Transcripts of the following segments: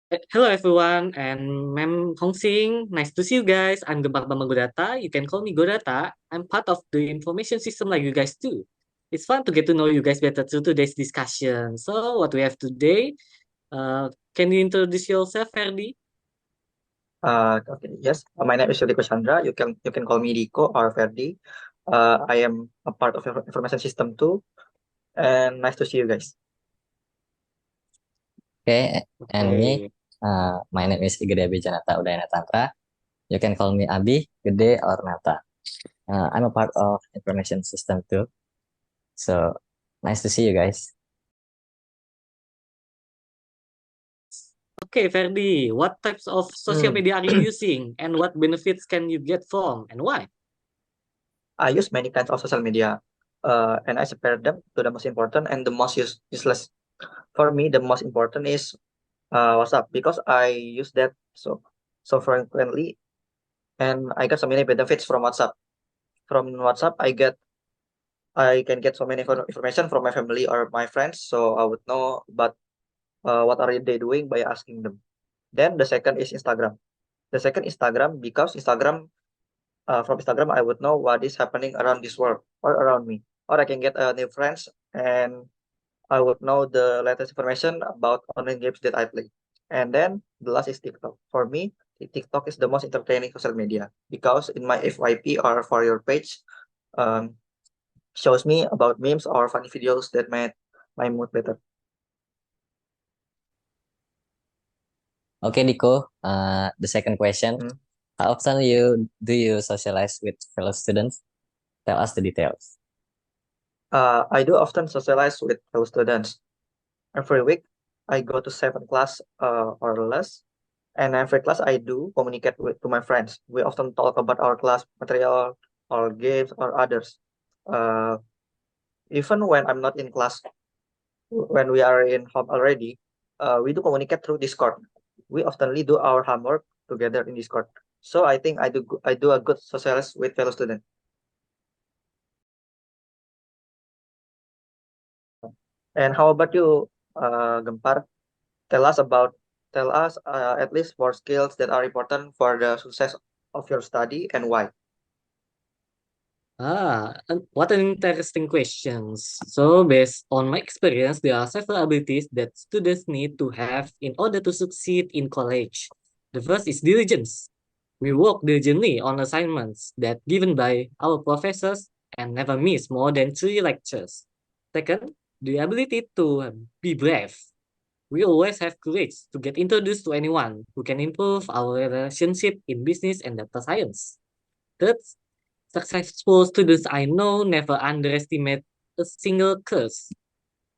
Hello everyone, and Ma'am Hong Sing. Nice to see you guys. I'm Gempar Bambang Godata. You can call me Godata. I'm part of the information system like you guys too. It's fun to get to know you guys better through today's discussion. So, what we have today, can you introduce yourself, Ferdi? Okay, yes. My name is Yudhiko Chandra. You can call me Diko or Ferdi. I am a part of your information system too, and nice to see you guys. Okay, and me, Okay. my name is Igede Janata Udayana Tantra. You can call me Abi, Gede, or Nata. I'm a part of information system too. So nice to see you guys. Okay, Ferdi, what types of social Hmm. media are you using, and what benefits can you get from, and why? I use many kinds of social media, and I separate them to the most important and the most useless. For me, the most important is WhatsApp because I use that so frequently, and I got so many benefits from WhatsApp. From WhatsApp, I can get so many information from my family or my friends, so I would know about what are they doing by asking them. Then the second is Instagram. The second Instagram because from Instagram I would know what is happening around this world or around me, or I can get new friends and I would know the latest information about online games that I play. And then the last is TikTok. For me, TikTok is the most entertaining social media because in my FYP or for your page, um, shows me about memes or funny videos that made my mood better. Okay, Diko. The second question: Mm. How often do you socialize with fellow students? Tell us the details. I do often socialize with fellow students. Every week, I go to 7 class or less, and every class I do communicate with to my friends. We often talk about our class material, or games, or others. Uh, Even when I'm not in class, when we are in home already, we do communicate through Discord. We oftenly do our homework together in Discord. So I think I do a good socialize with fellow students. And how about you, Gempar? Tell us about tell us at least 4 skills that are important for the success of your study and why. What an interesting questions. So, based on my experience, there are several abilities that students need to have in order to succeed in college. The first is diligence. We work diligently on assignments that given by our professors and never miss more than 3 lectures. Second, the ability to be brave. We always have courage to get introduced to anyone who can improve our relationship in business and data science. Third, successful students I know never underestimate a single course.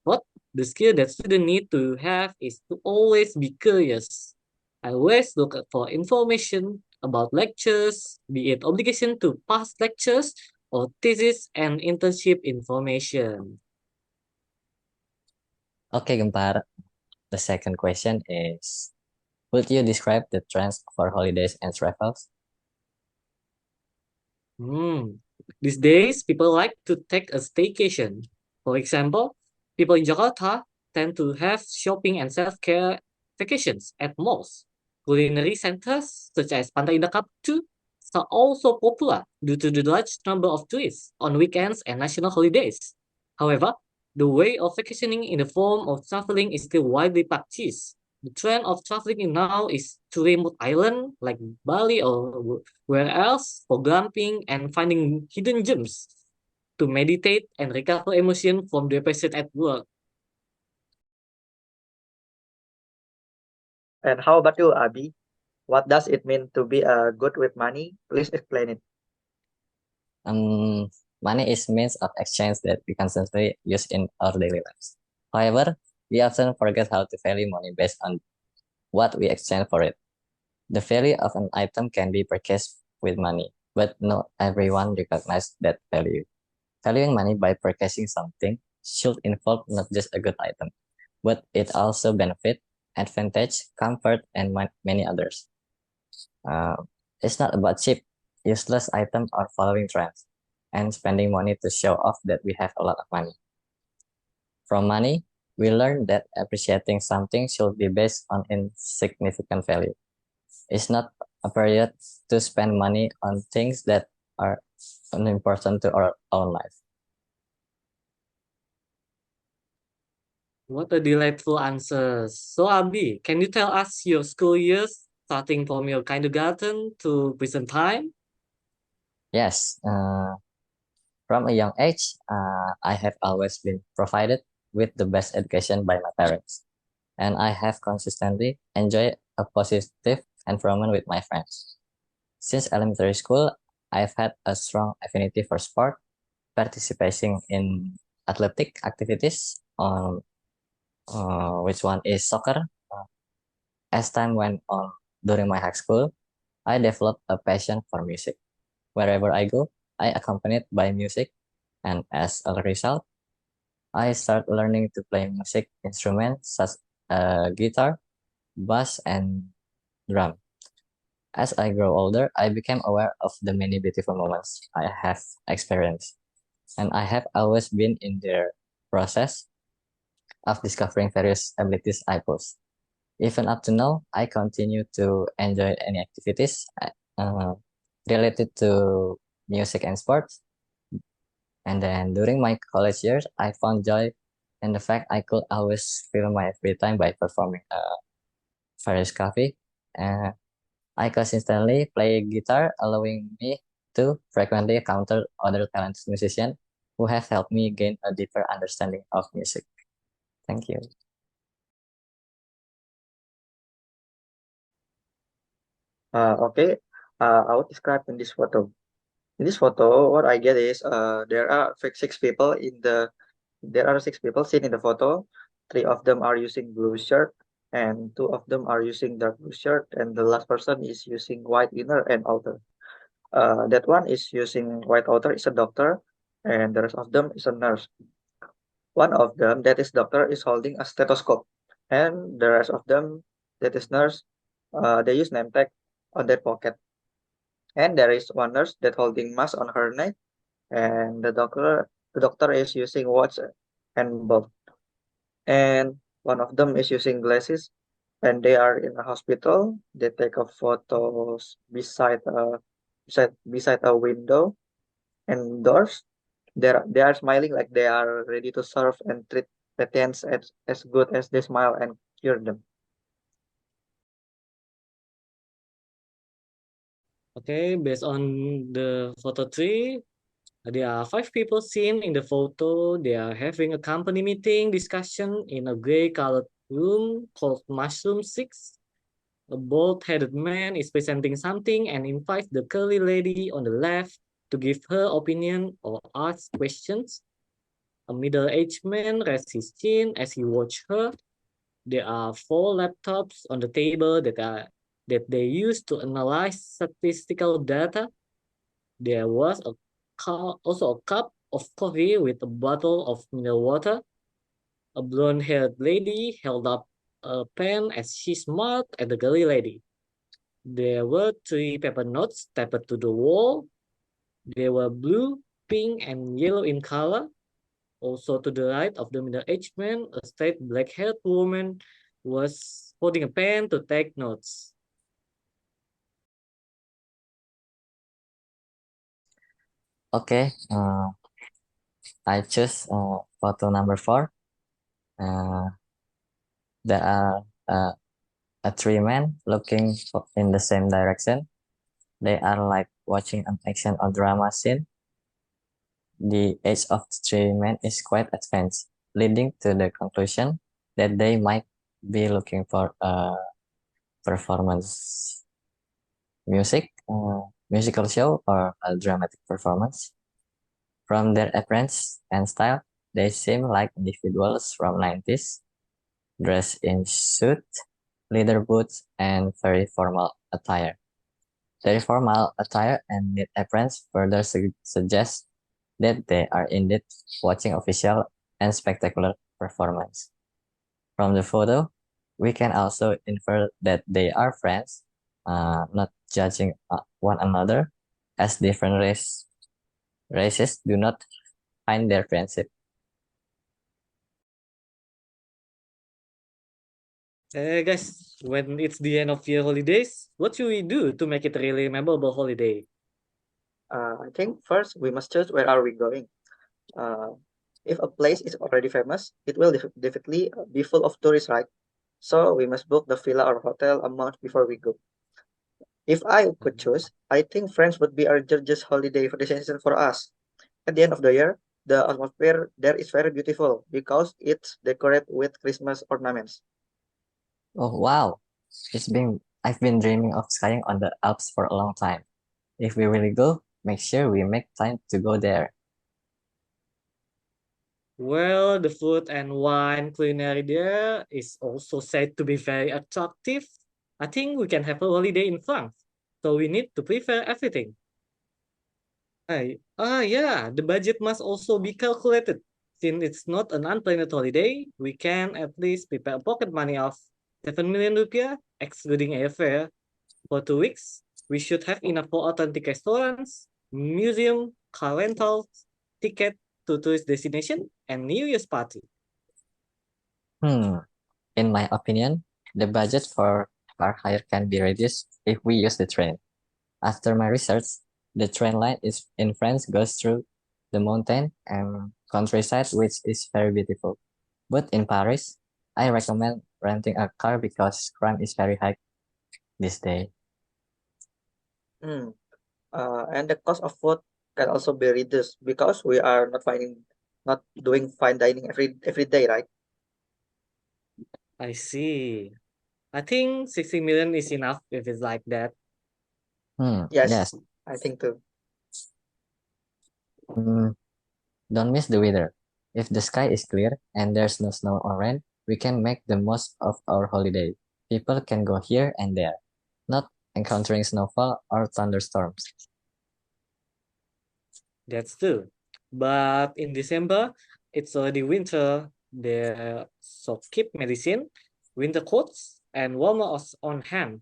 What the skill that students need to have is to always be curious. I always look for information about lectures, be it obligation to pass lectures or thesis and internship information. Okay, Gempar. The second question is: Would you describe the trends for holidays and travels? Hmm. These days, people like to take a staycation. For example, people in Jakarta tend to have shopping and self-care vacations at malls. Culinary centers, such as Pantai Indah Kaptu, are also popular due to the large number of tourists on weekends and national holidays. However, the way of vacationing in the form of traveling is still widely practiced. The trend of traveling now is to remote island like Bali or where else for glamping and finding hidden gems to meditate and recover emotion from depression at work. And how about you, Abi? What does it mean to be good with money? Please explain it. Um, Money is means of exchange that we constantly use in our daily lives. However, we often forget how to value money based on what we exchange for it. The value of an item can be purchased with money, but not everyone recognizes that value. Valuing money by purchasing something should involve not just a good item, but it also benefit, advantage, comfort, and many others. Uh, it's not about cheap, useless item or following trends and spending money to show off that we have a lot of money. From money, we learn that appreciating something should be based on insignificant value. It's not a period to spend money on things that are unimportant to our own life. What a delightful answers. So, Abi, can you tell us your school years, starting from your kindergarten to present time? Yes, from a young age, I have always been provided with the best education by my parents, and I have consistently enjoyed a positive environment with my friends. Since elementary school, I've had a strong affinity for sport, participating in athletic activities, on which one is soccer. As time went on during my high school, I developed a passion for music. Wherever I go, I accompanied by music, and as a result, I started learning to play music instruments such as guitar, bass, and drum. As I grow older, I became aware of the many beautiful moments I have experienced, and I have always been in the process of discovering various abilities I possess. Even up to now, I continue to enjoy any activities uh, related to music and sports. And then during my college years, I found joy in the fact I could always fill my free time by performing various coffee. Uh, I consistently play guitar, allowing me to frequently encounter other talented musicians who have helped me gain a deeper understanding of music. Thank you. Okay. I would describe in this photo. In this photo, what I get is there are six people seen in the photo. Three of them are using blue shirt, and two of them are using dark blue shirt, and the last person is using white inner and outer. That one is using white outer is a doctor, and the rest of them is a nurse. One of them, that is doctor, is holding a stethoscope, and the rest of them, that is nurse, they use name tag on their pocket. And there is one nurse that holding mask on her neck, and the doctor is using watch and bulb. And one of them is using glasses, and they are in a hospital. They take a photos beside a window and doors. They are smiling like they are ready to serve and treat patients as good as they smile and cure them. Okay, based on the photo 3, there are 5 people seen in the photo. They are having a company meeting discussion in a gray colored room called Mushroom 6. A bald-headed man is presenting something and invites the curly lady on the left to give her opinion or ask questions. A middle-aged man rests his chin as he watches her. There are 4 laptops on the table that they use to analyze statistical data. There was also a cup of coffee with a bottle of mineral water. A blonde-haired lady held up a pen as she smiled at the girly lady. There were 3 paper notes taped to the wall. They were blue, pink, and yellow in color. Also to the right of the middle-aged man, a straight black-haired woman was holding a pen to take notes. Okay, I choose photo number 4. There are a 3 men looking in the same direction. They are like watching an action or drama scene. The age of the 3 men is quite advanced, leading to the conclusion that they might be looking for a performance musical show or a dramatic performance. From their appearance and style, they seem like individuals from 90s, dressed in suit, leather boots, and very formal attire. Their formal attire and neat appearance further suggest that they are indeed watching official and spectacular performance. From the photo, we can also infer that they are friends, not judging one another, as different races do not find their friendship. Guys, when it's the end of year holidays, what should we do to make it really memorable holiday? I think first we must choose where are we going. Uh, if a place is already famous, it will definitely be full of tourists, right? So we must book the villa or hotel a month before we go. If I could choose, I think France would be our judge's holiday for destination for us. At the end of the year, the atmosphere there is very beautiful because it's decorated with Christmas ornaments. Oh wow, I've been dreaming of skiing on the Alps for a long time. If we really go, make sure we make time to go there. Well, the food and wine culinary there is also said to be very attractive. I think we can have a holiday in France, so we need to prepare everything. Yeah, the budget must also be calculated. Since it's not an unplanned holiday, we can at least prepare a pocket money of 7 million rupiah, excluding airfare, for 2 weeks. We should have enough for authentic restaurants, museum, car rentals, ticket to tourist destination, and New Year's party. Hmm. In my opinion, the budget for car hire can be reduced if we use the train. After my research, the train line is in France goes through the mountain and countryside, which is very beautiful. But in Paris, I recommend renting a car because crime is very high this day. Mm. And the cost of food can also be reduced because we are not doing fine dining every day, right? I see. I think 60 million is enough if it's like that. Yes, Yes. I think too. Mm, don't miss the weather. If the sky is clear and there's no snow or rain, we can make the most of our holiday. People can go here and there, not encountering snowfall or thunderstorms. That's true. But in December, it's already winter there, so keep medicine, winter coats, and warmers on hand.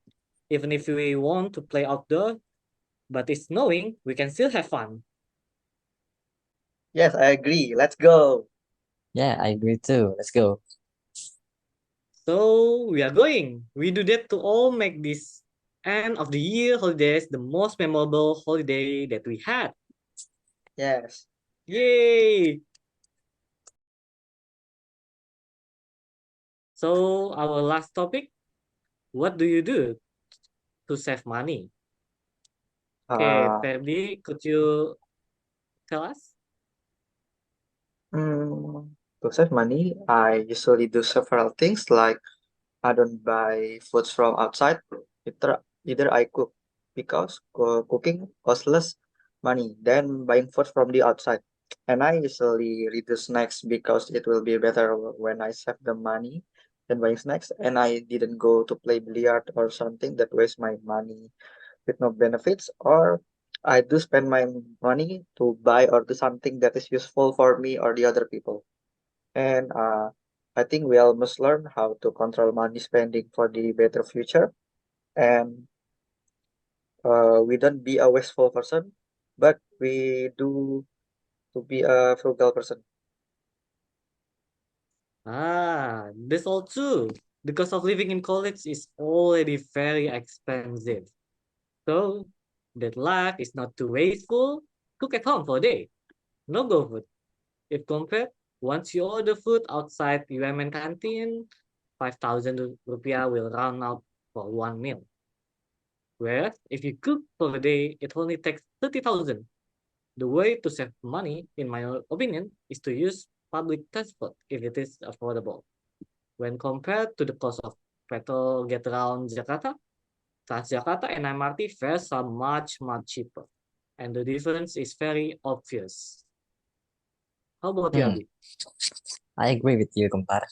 Even if we want to play outdoor, but it's snowing, we can still have fun. Yes, I agree. Let's go. Yeah, I agree too. Let's go. So we are going. We do that to all make this end of the year holidays the most memorable holiday that we had. Yes. Yay! So our last topic, what do you do to save money? Okay, Uh, Ferdi, could you tell us? to save money, I usually do several things like I don't buy foods from outside. Either I cook because cooking costs less money than buying food from the outside. And I usually read the snacks because it will be better when I save the money than buying snacks. And I didn't go to play billiard or something that wastes my money with no benefits. Or I do spend my money to buy or do something that is useful for me or the other people. And I think we all must learn how to control money spending for the better future. And we don't be a wasteful person, but we do to be a frugal person. That's all true. The cost of living in college is already very expensive. So that luck is not too wasteful. Cook at home for a day. No go food. If compared, once you order food outside UMN canteen, 5,000 rupiah will round out for one meal. Whereas if you cook for a day, it only takes 30,000. The way to save money, in my opinion, is to use public transport if it is affordable. When compared to the cost of petrol get around Jakarta, Transjakarta and MRT fares are much cheaper. And the difference is very obvious. How about you, Hmm, Abi? I agree with you, Kumpar.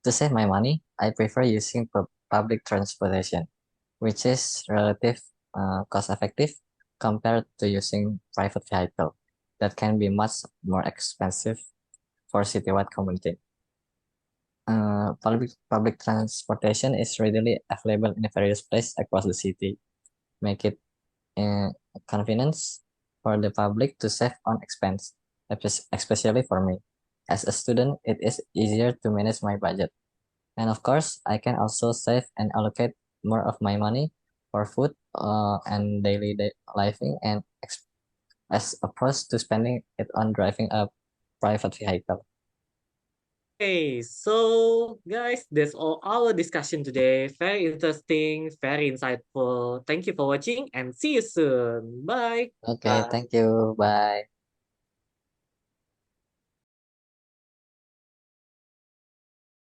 To save my money, I prefer using public transportation, which is relative cost effective compared to using private vehicle that can be much more expensive for citywide commuting. Public transportation is readily available in various places across the city, make it uh, convenience for the public to save on expense, especially for me. As a student, it is easier to manage my budget. And of course, I can also save and allocate more of my money for food and daily living and as opposed to spending it on driving a private vehicle. Okay, so guys, that's all our discussion today. Very interesting, very insightful. Thank you for watching and see you soon. Bye. Okay, thank you. Bye.